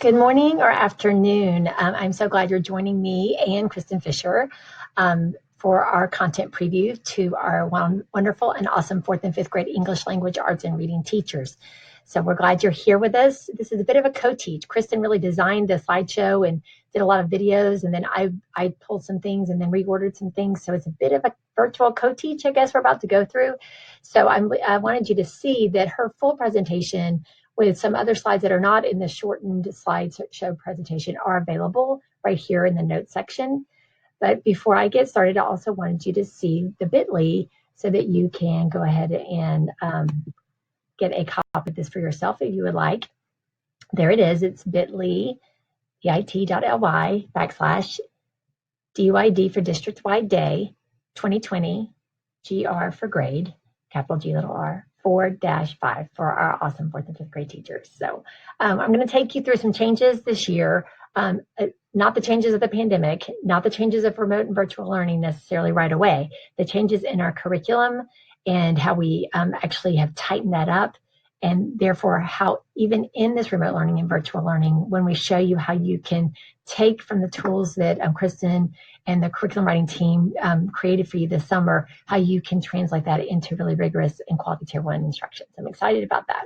Good morning or afternoon. I'm so glad you're joining me and Kristen Fisher for our content preview to our wonderful and awesome 4th and 5th grade English language arts and reading teachers. So we're glad you're here with us. This is a bit of a co-teach. Kristen really designed the slideshow and did a lot of videos, and then I pulled some things and then reordered some things. So it's a bit of a virtual co-teach, I guess, we're about to go through. So I wanted you to see that her full presentation with some other slides that are not in the shortened slideshow presentation are available right here in the notes section. But before I get started, I also wanted you to see the bit.ly so that you can go ahead and get a copy of this for yourself if you would like. There it is. It's bit.ly, bit.ly/DYD for district-wide day 2020, GR for grade, capital G little R, 4-5 for our awesome 4th and 5th grade teachers. So I'm going to take you through some changes this year, not the changes of the pandemic, not the changes of remote and virtual learning necessarily right away, the changes in our curriculum and how we actually have tightened that up, and therefore how even in this remote learning and virtual learning, when we show you how you can take from the tools that Kristen and the curriculum writing team created for you this summer, how you can translate that into really rigorous and quality tier 1 instructions. I'm excited about that.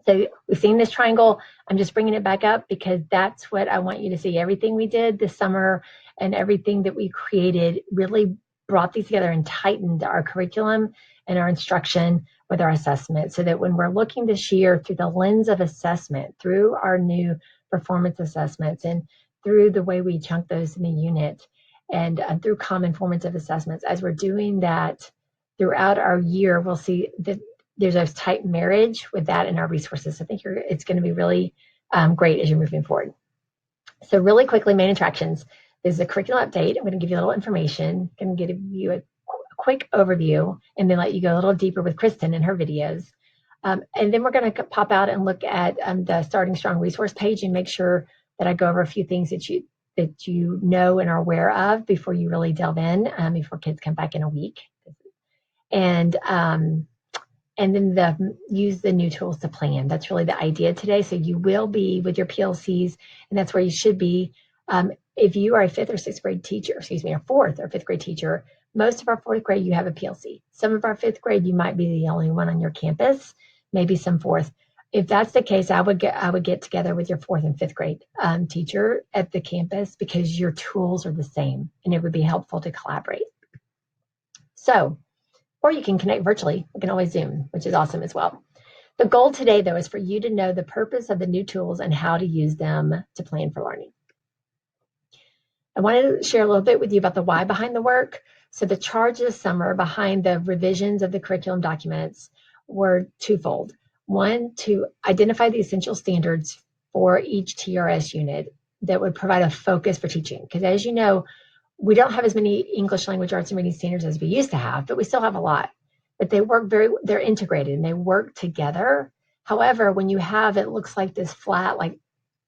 So we've seen this triangle. I'm just bringing it back up because that's what I want you to see. Everything we did this summer and everything that we created really brought these together and tightened our curriculum and our instruction with our assessment, so that when we're looking this year through the lens of assessment, through our new performance assessments and through the way we chunk those in the unit and through common formative assessments, as we're doing that throughout our year, we'll see that there's a tight marriage with that in our resources. I think it's going to be really great as you're moving forward. So really quickly, main attractions. This is a curriculum update. I'm going to give you a little information. I'm going to give you a quick overview and then let you go a little deeper with Kristen and her videos. And then we're going to pop out and look at the Starting Strong resource page and make sure that I go over a few things that you know and are aware of before you really delve in, before kids come back in a week. And then use the new tools to plan. That's really the idea today. So you will be with your PLCs, and that's where you should be. If you are a 5th or 6th grade teacher, a 4th or 5th grade teacher, most of our 4th grade, you have a PLC. Some of our 5th grade, you might be the only one on your campus, maybe some 4th. If that's the case, I would get together with your 4th and 5th grade teacher at the campus, because your tools are the same and it would be helpful to collaborate. So, or you can connect virtually. We can always Zoom, which is awesome as well. The goal today, though, is for you to know the purpose of the new tools and how to use them to plan for learning. I wanted to share a little bit with you about the why behind the work. So the charge this summer behind the revisions of the curriculum documents were twofold. One, to identify the essential standards for each TRS unit that would provide a focus for teaching. Because as you know, we don't have as many English language arts and reading standards as we used to have, but we still have a lot. But they're integrated and they work together. However, when you have, it looks like this flat, like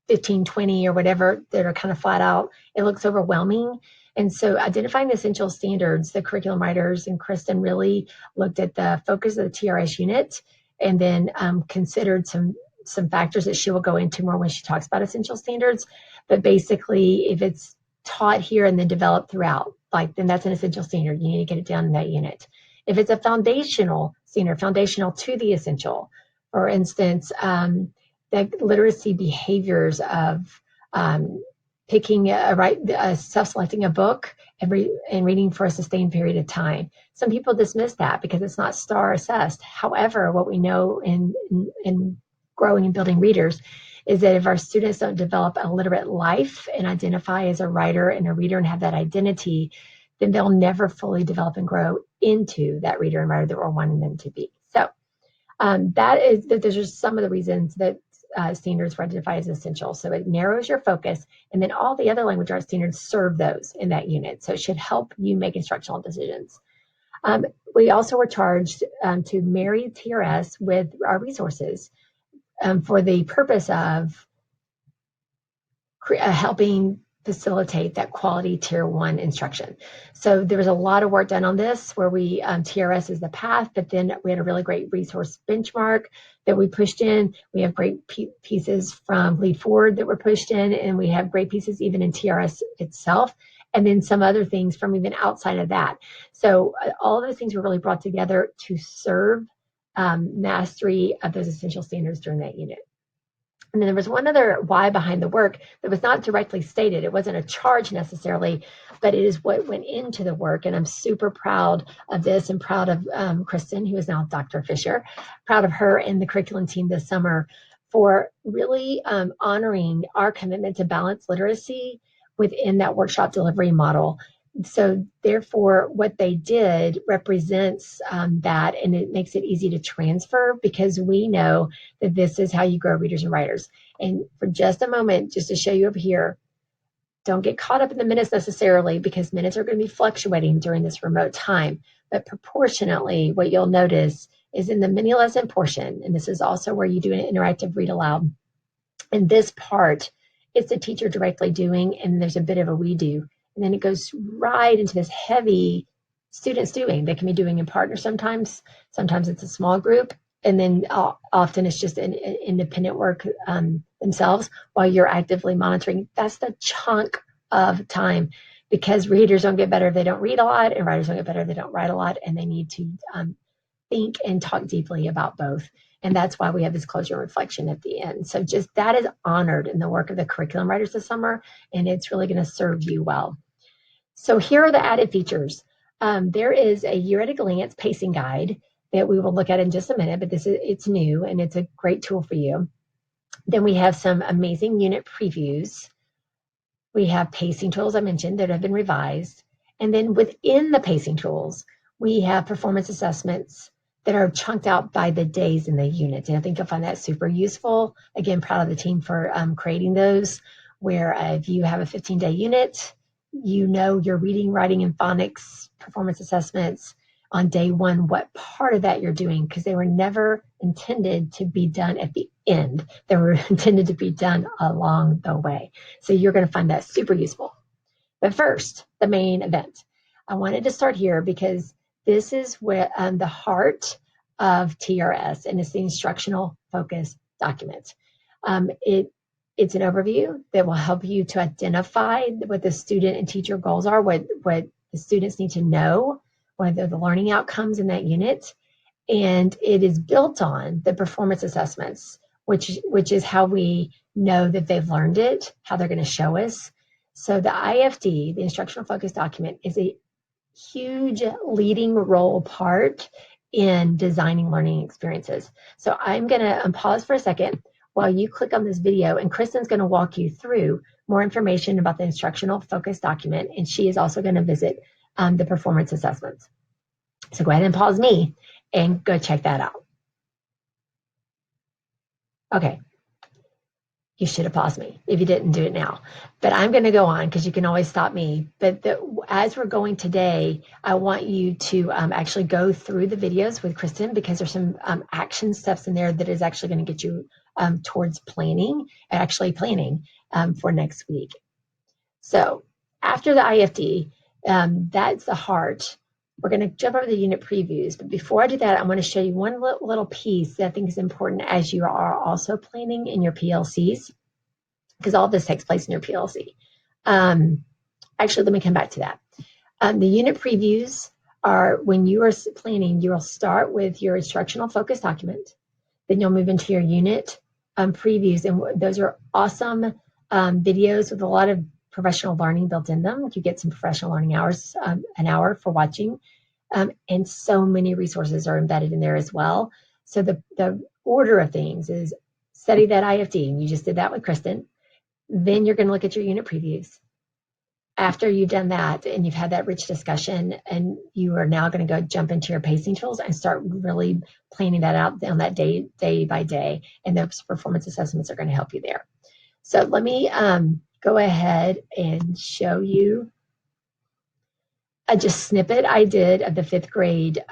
15, 20 or whatever that are kind of flat out, it looks overwhelming. And so identifying the essential standards, the curriculum writers and Kristen really looked at the focus of the TRS unit and then considered some factors that she will go into more when she talks about essential standards. But basically, if it's taught here and then developed throughout, then that's an essential standard. You need to get it down in that unit. If it's a foundational standard, foundational to the essential, for instance, the literacy behaviors of self-selecting a book and reading for a sustained period of time. Some people dismiss that because it's not STAR assessed. However, what we know in growing and building readers is that if our students don't develop a literate life and identify as a writer and a reader and have that identity, then they'll never fully develop and grow into that reader and writer that we're wanting them to be. So those are some of the reasons that standards were identified as essential. So it narrows your focus, and then all the other language arts standards serve those in that unit. So it should help you make instructional decisions. We also were charged to marry TRS with our resources for the purpose of helping facilitate that quality tier 1 instruction. So there was a lot of work done on this where we TRS is the path, but then we had a really great resource benchmark that we pushed in. We have great pieces from Lead Forward that were pushed in, and we have great pieces even in TRS itself, and then some other things from even outside of that. So all of those things were really brought together to serve mastery of those essential standards during that unit. And then there was one other why behind the work that was not directly stated. It wasn't a charge necessarily, but it is what went into the work. And I'm super proud of this and proud of Kristen, who is now Dr. Fisher, proud of her and the curriculum team this summer for really honoring our commitment to balanced literacy within that workshop delivery model. So therefore, what they did represents that, and it makes it easy to transfer because we know that this is how you grow readers and writers. And for just a moment, just to show you over here, don't get caught up in the minutes necessarily because minutes are going to be fluctuating during this remote time. But proportionately, what you'll notice is in the mini lesson portion, and this is also where you do an interactive read aloud. In this part, it's the teacher directly doing, and there's a bit of a we do. And then it goes right into this heavy students doing. They can be doing in partner sometimes. Sometimes it's a small group. And then often it's just an independent work themselves while you're actively monitoring. That's the chunk of time because readers don't get better if they don't read a lot, and writers don't get better if they don't write a lot, and they need to think and talk deeply about both. And that's why we have this closure and reflection at the end. So just that is honored in the work of the curriculum writers this summer, and it's really going to serve you well. So here are the added features. There is a year at a glance pacing guide that we will look at in just a minute, but it's new and it's a great tool for you. Then we have some amazing unit previews. We have pacing tools I mentioned that have been revised. And then within the pacing tools, we have performance assessments that are chunked out by the days in the unit. And I think you'll find that super useful. Again, proud of the team for creating those, where if you have a 15-day unit, you know your reading, writing, and phonics performance assessments on day one, what part of that you're doing, because they were never intended to be done at the end. They were intended to be done along the way. So you're going to find that super useful. But first, the main event. I wanted to start here because this is where the heart of TRS, and it's the instructional focus document. It's an overview that will help you to identify what the student and teacher goals are, what the students need to know, what are the learning outcomes in that unit. And it is built on the performance assessments, which is how we know that they've learned it, how they're going to show us. So the IFD, the instructional focus document, is a huge leading role part in designing learning experiences. So I'm going to pause for a second while you click on this video, and Kristen's going to walk you through more information about the instructional focus document, and she is also going to visit the performance assessments. So go ahead and pause me and go check that out. Okay. You should have paused me if you didn't do it now. But I'm going to go on because you can always stop me. But as we're going today, I want you to actually go through the videos with Kristen because there's some action steps in there that is actually going to get you towards planning for next week. So after the IFD, that's the heart. We're going to jump over the unit previews. But before I do that, I want to show you one little piece that I think is important as you are also planning in your PLCs, because all of this takes place in your PLC. Actually, let me come back to that. The unit previews are when you are planning, you will start with your instructional focus document. Then you'll move into your unit previews. And those are awesome videos with a lot of professional learning built in them. You get some professional learning hours, an hour for watching. And so many resources are embedded in there as well. So the order of things is study that IFD, and you just did that with Kristen. Then you're going to look at your unit previews. After you've done that and you've had that rich discussion, and you are now going to go jump into your pacing tools and start really planning that out on that day by day. And those performance assessments are going to help you there. So let me go ahead and show you just snippet I did of the 5th grade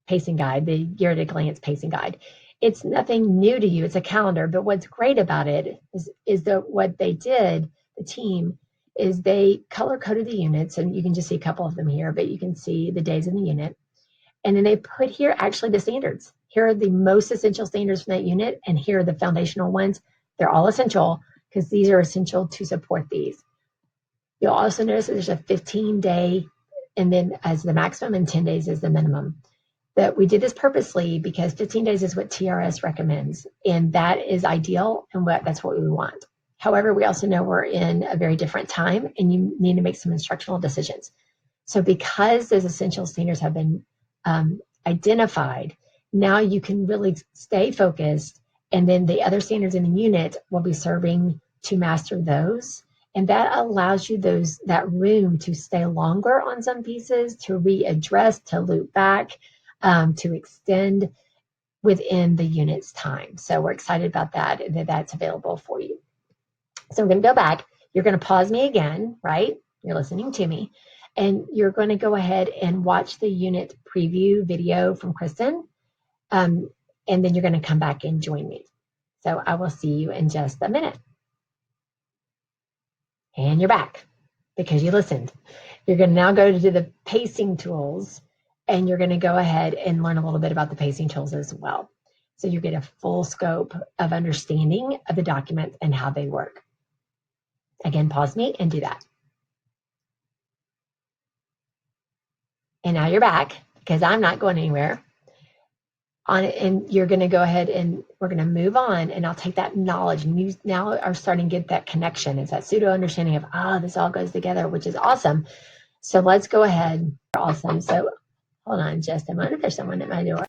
pacing guide, the year at a glance pacing guide. It's nothing new to you. It's a calendar. But what's great about it is what they did, the team, is they color-coded the units, and you can just see a couple of them here, but you can see the days in the unit. And then they put here actually the standards. Here are the most essential standards from that unit, and here are the foundational ones. They're all essential because these are essential to support these. You'll also notice that there's a 15-day and then as the maximum and 10 days as the minimum. That we did this purposely because 15 days is what TRS recommends, and that is ideal, and that's what we want. However, we also know we're in a very different time, and you need to make some instructional decisions. So because those essential standards have been identified, now you can really stay focused, and then the other standards in the unit will be serving to master those. And that allows you that room to stay longer on some pieces, to readdress, to loop back, to extend within the unit's time. So we're excited about that, and that's available for you. So I'm going to go back. You're going to pause me again, right? You're listening to me. And you're going to go ahead and watch the unit preview video from Kristen. And then you're going to come back and join me. So I will see you in just a minute. And you're back because you listened. You're going to now go to the pacing tools, and you're going to go ahead and learn a little bit about the pacing tools as well. So you get a full scope of understanding of the document and how they work. Again, pause me and do that. And now you're back because I'm not going anywhere. And you're going to go ahead and we're going to move on, and I'll take that knowledge, and you now are starting to get that connection. It's that pseudo understanding of, this all goes together, which is awesome. So let's go ahead. Awesome. So hold on just a moment. There's someone at my door.